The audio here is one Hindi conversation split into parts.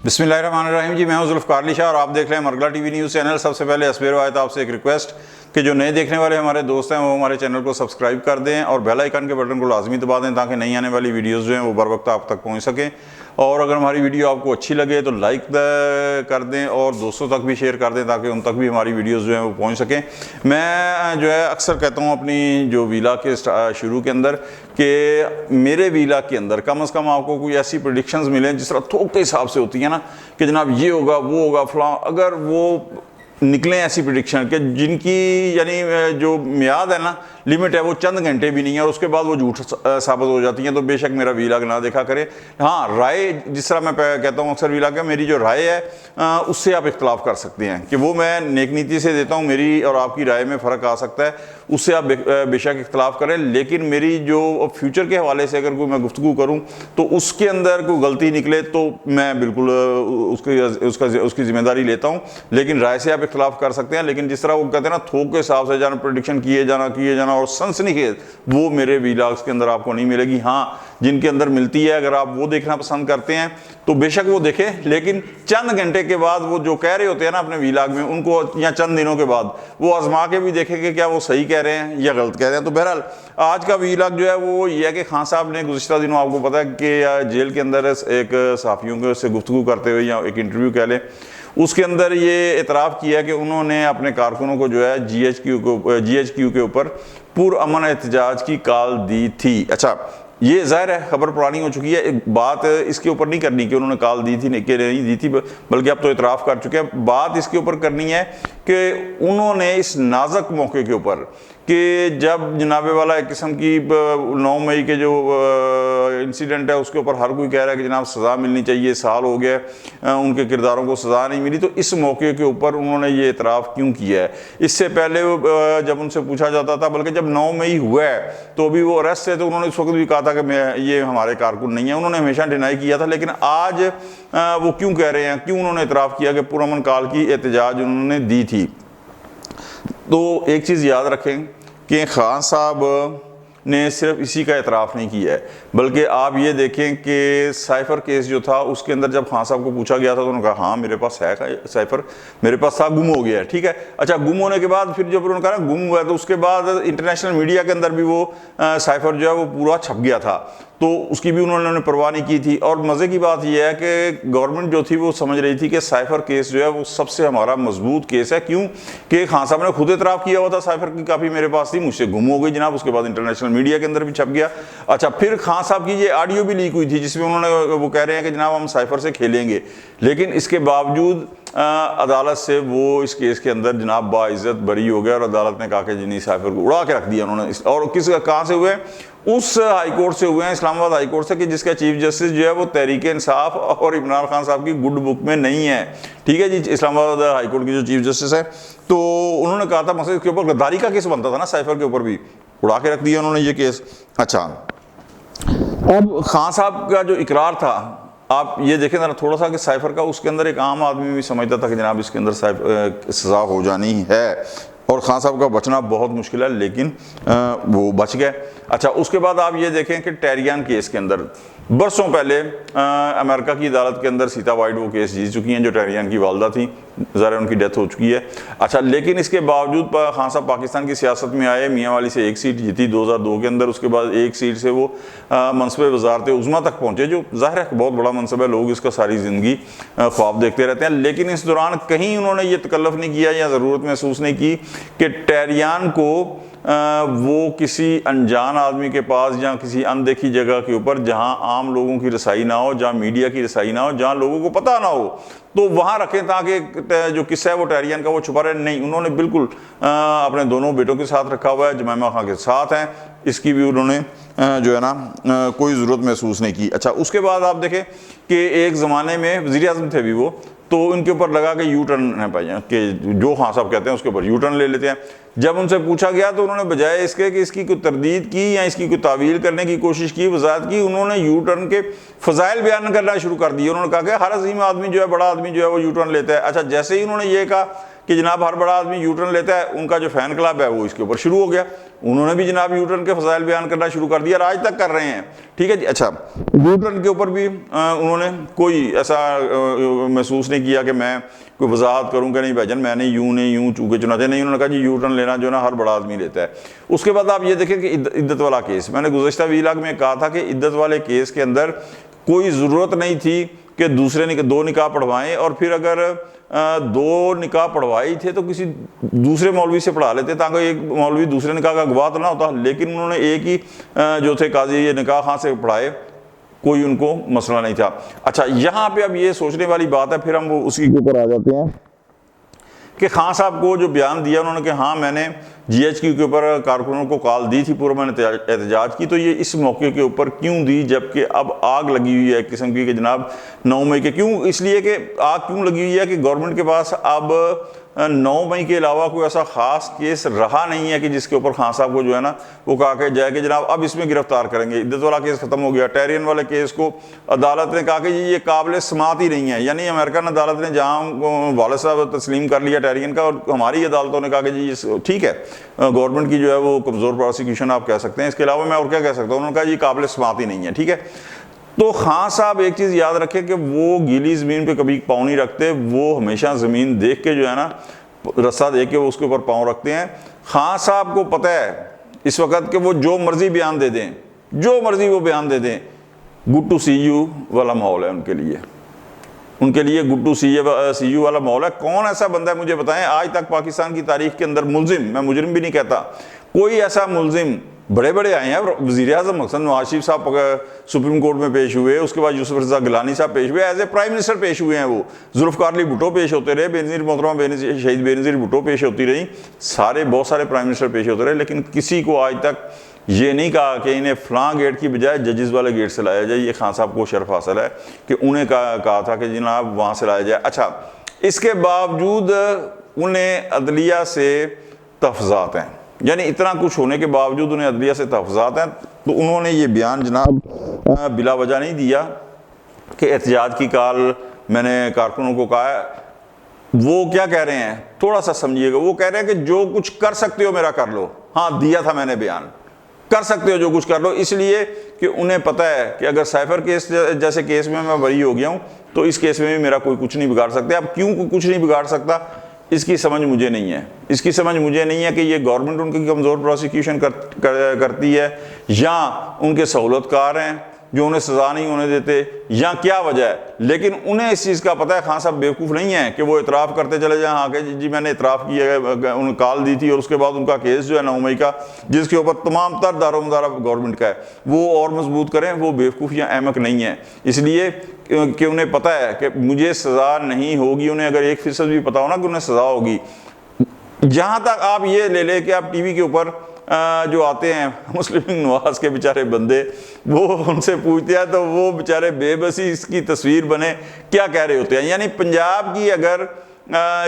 बिस्मिल्लाहिर्रहमानिर्रहीम जी, मैं हूं जुल्फ़िकार अली शाह और आप देख रहे हैं मरगला टीवी न्यूज़ चैनल। सबसे पहले अस्बेर वायद आपसे एक रिक्वेस्ट कि जो नए देखने वाले हमारे दोस्त हैं वो हमारे चैनल को सब्सक्राइब कर दें और बेल आइकन के बटन को लाजमी दबा दें ताकि नई आने वाली वीडियोस जो हैं वो बर वक्त आप तक पहुंच सकें। और अगर हमारी वीडियो आपको अच्छी लगे तो लाइक कर दें और दोस्तों तक भी शेयर कर दें ताकि उन तक भी हमारी वीडियोस जो हैं वो पहुंच सकें। मैं जो है अक्सर कहता हूं अपनी जो वीला के शुरू के अंदर कि मेरे वीला के अंदर कम से कम आपको कोई ऐसी प्रेडिक्शंस मिलें जिस तरह थोक के हिसाब से होती है ना कि जनाब ये होगा वो होगा फलां, अगर वो निकलें ऐसी प्रेडिक्शन के जिनकी यानी जो मियाद है ना लिमिट है वो चंद घंटे भी नहीं है और उसके बाद वो झूठ साबित हो जाती हैं, तो बेशक मेरा वीलाग ना देखा करें। हाँ, राय जिस तरह मैं कहता हूँ अक्सर वीलाग का, मेरी जो राय है उससे आप इख्तलाफ कर सकते हैं कि वो मैं नेक नीति से देता हूँ, मेरी और आपकी राय में फ़र्क आ सकता है, उससे आप बेशक इख्तलाफ करें। लेकिन मेरी जो फ्यूचर के हवाले से अगर कोई मैं गुफ्तगू करूँ तो उसके अंदर कोई गलती निकले तो मैं बिल्कुल उसकी जिम्मेदारी लेता हूँ, लेकिन राय से आप इख्तलाफ कर सकते हैं। लेकिन जिस तरह वो कहते हैं ना थोक के हिसाब से जाना, प्रेडिक्शन किए जाना और सनसनीखेज, वो मेरे वीलॉग्स के अंदर आपको नहीं मिलेगी। हाँ, जिनके अंदर मिलती है अगर आप वो देखना पसंद करते हैं तो बेशक वो देखें, लेकिन चंद घंटे के बाद वो जो कह रहे होते हैं ना अपने वीलॉग में, उनको या चंद दिनों के बाद वो आजमा के भी देखेंगे क्या वो सही कह रहे हैं या गलत कह रहे हैं। तो बहरहाल आज का वीलॉग जो है वो ये है कि खान साहब ने गुज़िश्ता दिनों, आपको पता है कि जेल के अंदर एक सहाफ़ियों से गुफ्तगू करते हुए या एक इंटरव्यू कह लें, उसके अंदर ये इतराफ़ किया कि उन्होंने अपने कारकुनों को जो है GHQ के ऊपर पुरअमन एहतजाज की कॉल दी थी। अच्छा, ये ज़ाहिर है खबर पुरानी हो चुकी है, एक बात इसके ऊपर नहीं करनी कि उन्होंने कॉल दी थी कि नहीं दी थी, बल्कि अब तो इतराफ़ कर चुके हैं। बात इसके ऊपर करनी है कि उन्होंने इस नाजुक मौके के ऊपर कि जब जनाबे वाला एक किस्म की 9 मई के जो इंसिडेंट है उसके ऊपर हर कोई कह रहा है कि जनाब सज़ा मिलनी चाहिए, साल हो गया उनके किरदारों को सज़ा नहीं मिली, तो इस मौके के ऊपर उन्होंने ये इतराफ़ क्यों किया है? इससे पहले जब उनसे पूछा जाता था, बल्कि जब 9 मई हुआ है तो अभी वो अरेस्ट है, तो उन्होंने इस वक्त भी कहा था कि मैं ये हमारे कारकुन नहीं है, उन्होंने हमेशा डिनाई किया था। लेकिन आज वो क्यों कह रहे हैं, क्यों उन्होंने इतराफ़ किया कि पुरअमन काल की एहतजाज उन्होंने दी थी? तो एक चीज़ याद रखें कि खान साहब ने सिर्फ इसी का एतराफ़ नहीं किया है, बल्कि आप ये देखें कि साइफ़र केस जो था उसके अंदर जब खान साहब को पूछा गया था तो उन्होंने कहा हाँ मेरे पास है साइफ़र, मेरे पास था, गुम हो गया है। ठीक है, अच्छा, गुम होने के बाद फिर जब उन्होंने कहा गुम हुआ है तो उसके बाद इंटरनेशनल मीडिया के अंदर भी वो साइफ़र जो है वो पूरा छप गया था, तो उसकी भी उन्होंने परवाह नहीं की थी। और मज़े की बात यह है कि गवर्नमेंट जो थी वो समझ रही थी कि साइफ़र केस जो है वो सबसे हमारा मजबूत केस है। क्यों कि खान साहब ने खुद इतराफ़ किया हुआ था साइफ़र की कापी मेरे पास थी, मुझसे गुम हो गई जनाब, उसके बाद इंटरनेशनल मीडिया के अंदर भी छप गया। अच्छा, फिर खान साहब की ये ऑडियो भी लीक हुई थी जिसमें उन्होंने वो कह रहे हैं कि जनाब हम साइफ़र से खेलेंगे, लेकिन इसके बावजूद अदालत से वो इस केस के अंदर जनाब बाइज़्ज़त बरी हो गया और अदालत ने कहा कि जिन्हीं साइफ़र को उड़ा के रख दिया उन्होंने। और किस कहाँ से हुए? उस हाई कोर्ट से हुए हैं, इस्लामाबाद हाई कोर्ट से, कि जिसका चीफ जस्टिस जो है वो तहरीक इंसाफ और इमरान खान साहब की गुड बुक में नहीं है। ठीक है जी, इस्लामाबाद हाई कोर्ट की जो चीफ जस्टिस है, तो उन्होंने कहा था मसले के ऊपर गद्दारी का केस बनता था ना, साइफ़र के ऊपर भी उड़ा के रख दिया उन्होंने ये केस। अच्छा, अब खान साहब का जो इकरार था आप ये देखें जरा थोड़ा सा कि साइफ़र का, उसके अंदर एक आम आदमी भी समझता था कि जनाब इसके अंदर सज़ा हो जानी है और खान साहब का बचना बहुत मुश्किल है, लेकिन वो बच गए। अच्छा, उसके बाद आप ये देखें कि टेहरियान केस के अंदर बरसों पहले अमेरिका की अदालत के अंदर सीता वाइट वो केस जीत चुकी हैं जो टेहरियान की वालदा थी, ज़रा उनकी डेथ हो चुकी है। अच्छा, लेकिन इसके बावजूद खान साहब पाकिस्तान की सियासत में आए, मियाँ वाली से एक सीट जीती 2002 के अंदर, उसके बाद एक सीट से वो मनसब वज़ारत उज़्मा तक पहुँचे, जो ज़ाहिर है बहुत बड़ा मनसब है, लोग इसका सारी ज़िंदगी ख्वाब देखते रहते हैं। लेकिन इस दौरान कहीं उन्होंने ये तकल्लुफ़ नहीं किया या ज़रूरत महसूस नहीं की कि टेहरियान को वो किसी अनजान आदमी के पास या किसी अनदेखी जगह के ऊपर जहां आम लोगों की रसाई ना हो, जहां मीडिया की रसाई ना हो, जहां लोगों को पता ना हो, तो वहां रखें ताकि जो किस्सा है वो टेहरियान का वो छुपा रहे। नहीं, उन्होंने बिल्कुल अपने दोनों बेटों के साथ रखा हुआ है, जमैमा खां के साथ हैं, इसकी भी उन्होंने जो है ना कोई ज़रूरत महसूस नहीं की। अच्छा, उसके बाद आप देखें कि एक ज़माने में वज़ीर आज़म थे भी वो, तो उनके ऊपर लगा कि यू टर्न है भाई, कि जो खान साहब कहते हैं उसके ऊपर यू टर्न ले लेते हैं। जब उनसे पूछा गया तो उन्होंने बजाय इसके कि इसकी कोई तरदीद की या इसकी कोई तावील करने की कोशिश की, वजाहत की, उन्होंने यू टर्न के फ़ज़ाइल बयान करना शुरू कर दिए। उन्होंने कहा कि हर अजीम आदमी जो है, बड़ा आदमी जो है वो यू टर्न लेता है। अच्छा, जैसे ही उन्होंने ये कहा कि जनाब हर बड़ा आदमी यू टर्न लेता है, उनका जो फ़ैन क्लब है वो इसके ऊपर शुरू हो गया, उन्होंने भी जनाब यू टर्न के फजाइल बयान करना शुरू कर दिया और आज तक कर रहे हैं। ठीक है जी। अच्छा, यू टर्न के ऊपर भी उन्होंने कोई ऐसा महसूस नहीं किया कि मैं कोई वजाहत करूँ कि नहीं भाईजान मैंने यूँ नहीं यूँ चूके चुनाचे नहीं, उन्होंने कहा जी यू टर्न लेना जो ना हर बड़ा आदमी लेता है। उसके बाद आप ये देखें कि इद्दत वाला केस, मैंने गुज़श्ता वीलाग में कहा था कि इद्दत वाले केस के अंदर कोई ज़रूरत नहीं थी कि दो निकाह पढ़वाएं, और फिर अगर दो निकाह पढ़वाई थे तो किसी दूसरे मौलवी से पढ़ा लेते ताकि एक मौलवी दूसरे निकाह का गवाह तो ना होता। लेकिन उन्होंने एक ही जो थे काजी ये निकाह खां से पढ़ाए, कोई उनको मसला नहीं था। अच्छा, यहाँ पे अब ये सोचने वाली बात है, फिर हम वो उसी के ऊपर आ जाते हैं कि खान साहब को जो बयान दिया उन्होंने कि हाँ मैंने GHQ के ऊपर कारकुनों को कॉल दी थी, पूर्व मैंने एहतजाज की, तो ये इस मौके के ऊपर क्यों दी जबकि अब आग लगी हुई है एक किस्म की कि जनाब 9 मई के, क्यों इसलिए कि आग क्यों लगी हुई है कि गवर्नमेंट के पास अब 9 मई के अलावा कोई ऐसा ख़ास केस रहा नहीं है कि जिसके ऊपर खान साहब को जो है ना वो कहा कि जाए कि जनाब अब इसमें गिरफ्तार करेंगे। इद्दत वाला केस ख़त्म हो गया, टेरियन वाले केस को अदालत ने कहा कि ये काबिल समात ही नहीं है, यानी अमेरिकन अदालत ने जहाँ वाले साहब तस्लीम कर लिया टेरियन का, और हमारी अदालतों ने कहा कि जी ठीक है गवर्नमेंट की जो है वो कमज़ोर प्रोसिक्यूशन आप कह सकते हैं, इसके अलावा मैं और क्या कह सकता हूँ। उन्होंने कहा जी काबिल समात ही नहीं है। ठीक है, तो खान साहब एक चीज़ याद रखें कि वो गीली ज़मीन पे कभी पाँव नहीं रखते, वो हमेशा ज़मीन देख के जो है ना रस्सा देख के वो उसके ऊपर पाँव रखते हैं। खान साहब को पता है इस वक्त कि वो जो मर्जी बयान दे दें, जो मर्जी वो बयान दे दें, गुड टू सी यू वाला माहौल है उनके लिए, गुड टू सी यू वाला माहौल है। कौन ऐसा बंदा है मुझे बताएं आज तक पाकिस्तान की तारीख के अंदर मुलजिम, मैं मुजरिम भी नहीं कहता, कोई ऐसा मुलजिम, बड़े बड़े आए हैं, वज़ीर आज़म मकसद नवाज शरीफ साहब सुप्रीम कोर्ट में पेश हुए, उसके बाद यूसुफ रज़ा गिलानी साहब पेश हुए, एज ए प्राइम मिनिस्टर पेश हुए हैं, वो जुल्फ़िकार अली भुट्टो पेश होते रहे, बेनज़ीर मोहतरमा शहीद बेनज़ीर भुट्टो पेश होती रही, बहुत सारे प्राइम मिनिस्टर पेश होते रहे, लेकिन किसी को आज तक ये नहीं कहा कि इन्हें फ़लाँ गेट की बजाय जजेस वाले गेट से लाया जाए। ये खान साहब को शर्फ हासिल है कि उन्हें कहा था कि जनाब वहाँ से लाया जाए। अच्छा, इसके बावजूद उन्हें अदलिया से तहफ़्ज़ात हैं, यानी इतना कुछ होने के बावजूद उन्हें अदलिया से तहफ़्ज़ात हैं, तो उन्होंने ये बयान जनाब बिला वजह नहीं दिया कि एहतजाज की कॉल मैंने कारकुनों को कहा है। वो क्या कह रहे हैं थोड़ा सा समझिएगा, वो कह रहे हैं कि जो कुछ कर सकते हो मेरा कर लो, हाँ दिया था मैंने बयान, कर सकते हो जो कुछ कर लो, इसलिए कि उन्हें पता है कि अगर साइफर केस जैसे केस में मैं बरी हो गया हूँ तो इस केस में भी मेरा कोई कुछ नहीं बिगाड़ सकता। अब क्यों कुछ नहीं बिगाड़ सकता इसकी समझ मुझे नहीं है, इसकी समझ मुझे नहीं है कि ये गवर्नमेंट उनकी कमज़ोर प्रोसिक्यूशन करती है या उनके सहूलतकार हैं जो उन्हें सज़ा नहीं होने देते, या क्या वजह है। लेकिन उन्हें इस चीज़ का पता है, खान साहब बेवकूफ़ नहीं है कि वो इतराफ़ करते चले जाएं हाँ कि जी मैंने इतराफ़ किया है, उन्हें कॉल दी थी, और उसके बाद उनका केस जो है 9 मई का जिसके ऊपर तमाम तर दारोमदारा गवर्नमेंट का है वो और मजबूत करें। वो बेवकूफ़ या अहमक नहीं है, इसलिए कि उन्हें पता है कि मुझे सज़ा नहीं होगी। उन्हें अगर 1% भी पता हो ना कि उन्हें सज़ा होगी, जहाँ तक आप ये ले लें कि आप टीवी के ऊपर जो आते हैं मुस्लिम नवाज के बेचारे बंदे, वो उनसे पूछते हैं तो वो बेचारे बेबसी इसकी तस्वीर बने क्या कह रहे होते हैं। यानी पंजाब की अगर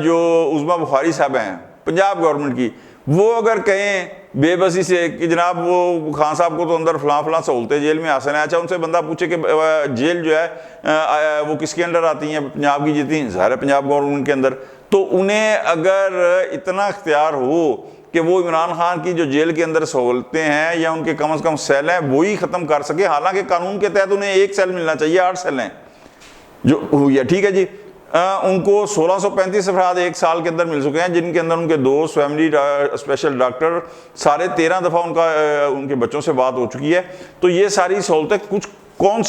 जो उज़मा बुखारी साहब हैं पंजाब गवर्नमेंट की, वो अगर कहें बेबसी से कि जनाब वो खान साहब को तो अंदर फलां सहूलतें जेल में आसन है, अच्छा उनसे बंदा पूछे कि जेल जो है वो किसके अंडर आती हैं, पंजाब की जितनी ज़ाहिर है पंजाब गवर्नमेंट के अंदर, तो उन्हें अगर इतना इख्तियार हो कि वो इमरान खान की जो जेल के अंदर सहूलतें हैं या उनके कम से कम सेल हैं वही ख़त्म कर सके, हालांकि कानून के तहत उन्हें 1 सेल मिलना चाहिए, 8 सेल हैं जो हुई है। ठीक है जी, उनको 1635 अफराद 1 साल के अंदर मिल चुके हैं, जिनके अंदर उनके 2 फैमिली स्पेशल डॉक्टर, सारे 13 दफ़ा उनके बच्चों से बात हो चुकी है। तो ये सारी सहूलतें कौन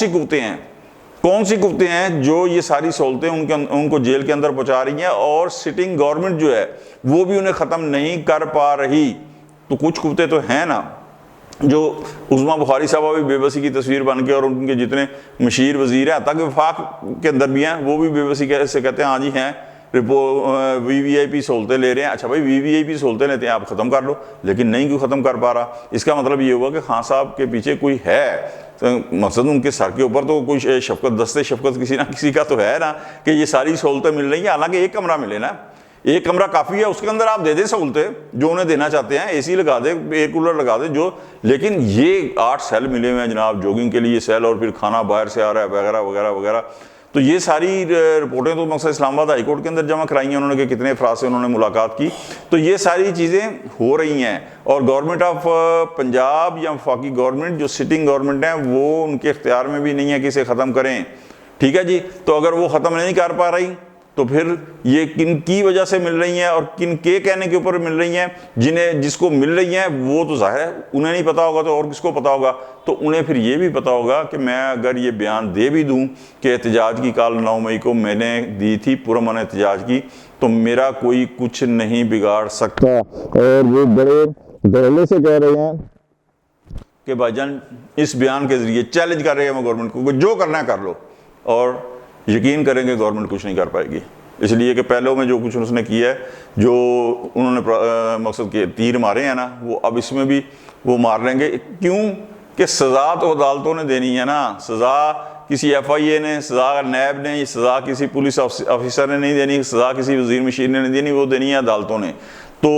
सी कुत्ते हैं जो ये सारी सहूलतें उनको जेल के अंदर पहुंचा रही हैं, और सिटिंग गवर्नमेंट जो है वो भी उन्हें ख़त्म नहीं कर पा रही। तो कुछ कुत्ते तो हैं ना, जो उज़मा बुखारी साहबा भी बेबसी की तस्वीर बन के, और उनके जितने मशीर वज़ीर हैं तक वफाक के अंदर भी हैं, वो भी बेबसी से कहते हैं हाँ जी हैं VVIP सहूलतें ले रहे हैं। अच्छा भाई VVIP सहूलतें लेते हैं आप ख़त्म कर लो, लेकिन नहीं क्यों ख़त्म कर पा रहा, इसका मतलब ये हुआ कि खान साहब के पीछे कोई है, तो मकसद उनके सर के ऊपर तो कोई शफकत दस्ते शफकत किसी ना किसी का तो है ना कि ये सारी सहूलतें मिल रही हैं। हालांकि एक कमरा मिले ना, एक कमरा काफ़ी है, उसके अंदर आप दे दें सहूलतें जो उन्हें देना चाहते हैं, AC लगा दें, एयर कूलर लगा दें जो, लेकिन ये 8 सेल मिले हुए हैं जनाब, जॉगिंग के लिए सेल, और फिर खाना बाहर से आ रहा है वगैरह वगैरह वगैरह। तो ये सारी रिपोर्टें तो मकसद इस्लामाबाद हाई कोर्ट के अंदर जमा कराई हैं उन्होंने कि कितने अफराद से उन्होंने मुलाकात की। तो ये सारी चीज़ें हो रही हैं और गवर्नमेंट ऑफ पंजाब या वफाकी गवर्नमेंट जो सिटिंग गवर्नमेंट है वो उनके इख्तियार में भी नहीं है कि इसे ख़त्म करें। ठीक है जी, तो अगर वो ख़त्म नहीं कर पा रही तो फिर ये किन की वजह से मिल रही हैं और किन के कहने के ऊपर मिल रही हैं। जिसको मिल रही हैं वो तो जाहिर है उन्हें नहीं पता होगा तो और किसको पता होगा। तो उन्हें फिर ये भी पता होगा कि मैं अगर ये बयान दे भी दूं कि एहतजाज की कल 9 मई को मैंने दी थी पुरअमन एहतजाज की, तो मेरा कोई कुछ नहीं बिगाड़ सकता। और वो बड़े धड़ल्ले से कह रहे हैं कि भाईजान इस बयान के जरिए चैलेंज कर रहे हैं गवर्नमेंट को, जो करना है कर लो, और यकीन करेंगे गवर्नमेंट कुछ नहीं कर पाएगी। इसलिए कि पहले में जो कुछ उसने किया है, जो उन्होंने मकसद के तीर मारे हैं ना, वो अब इसमें भी वो मार लेंगे। क्यों कि सज़ा तो अदालतों ने देनी है ना। सज़ा किसी FIA ने, सज़ा नैब ने, सज़ा किसी पुलिस ऑफिसर ने नहीं देनी, सज़ा किसी वज़ीर मशीर ने नहीं देनी, वो देनी है अदालतों ने। तो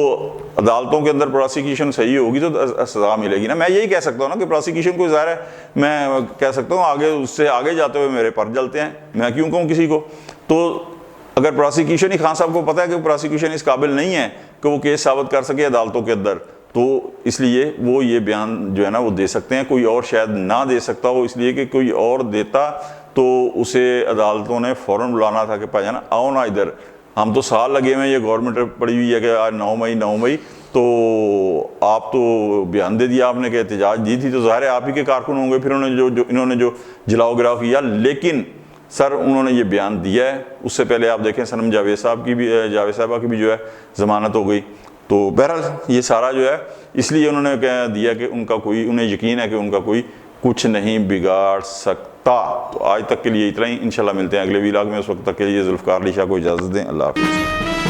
अदालतों के अंदर प्रोसिक्यूशन सही होगी तो सज़ा मिलेगी ना। मैं यही कह सकता हूँ ना कि प्रोसिक्यूशन को ज़ाहिर है मैं कह सकता हूँ आगे उससे आगे जाते हुए मेरे पर जलते हैं, मैं क्यों कहूँ किसी को। तो अगर प्रोसिक्यूशन ही खान साहब को पता है कि प्रोसिक्यूशन इस काबिल नहीं है कि वो केस साबित कर सके अदालतों के अंदर, तो इसलिए वो ये बयान जो है ना वो दे सकते हैं। कोई और शायद ना दे सकता हो, इसलिए कि कोई और देता तो उसे अदालतों ने फ़ौरन बुलाना था कि भाईजान आओ ना इधर, हम तो साल लगे हुए हैं, ये गवर्नमेंट पड़ी हुई है कि आज 9 मई तो आप तो बयान दे दिया आपने कि एहतजाज दी थी, तो ज़ाहिर है आप ही के कारकुन होंगे फिर उन्होंने इन्होंने जो जलाओ गिराव किया। लेकिन सर उन्होंने ये बयान दिया है। उससे पहले आप देखें सनम जावेद साहबा की भी जो है ज़मानत हो गई। तो बहरहाल ये सारा जो है इसलिए उन्होंने कह दिया कि उन्हें यकीन है कि उनका कोई कुछ नहीं बिगाड़ सकता। तो आज तक के लिए इतना ही, इंशाल्लाह मिलते हैं अगले व्लॉग में। उस वक्त तक के लिए जुल्फ़िकार अली शाह को इजाज़त दें। अल्लाह हाफ़िज़।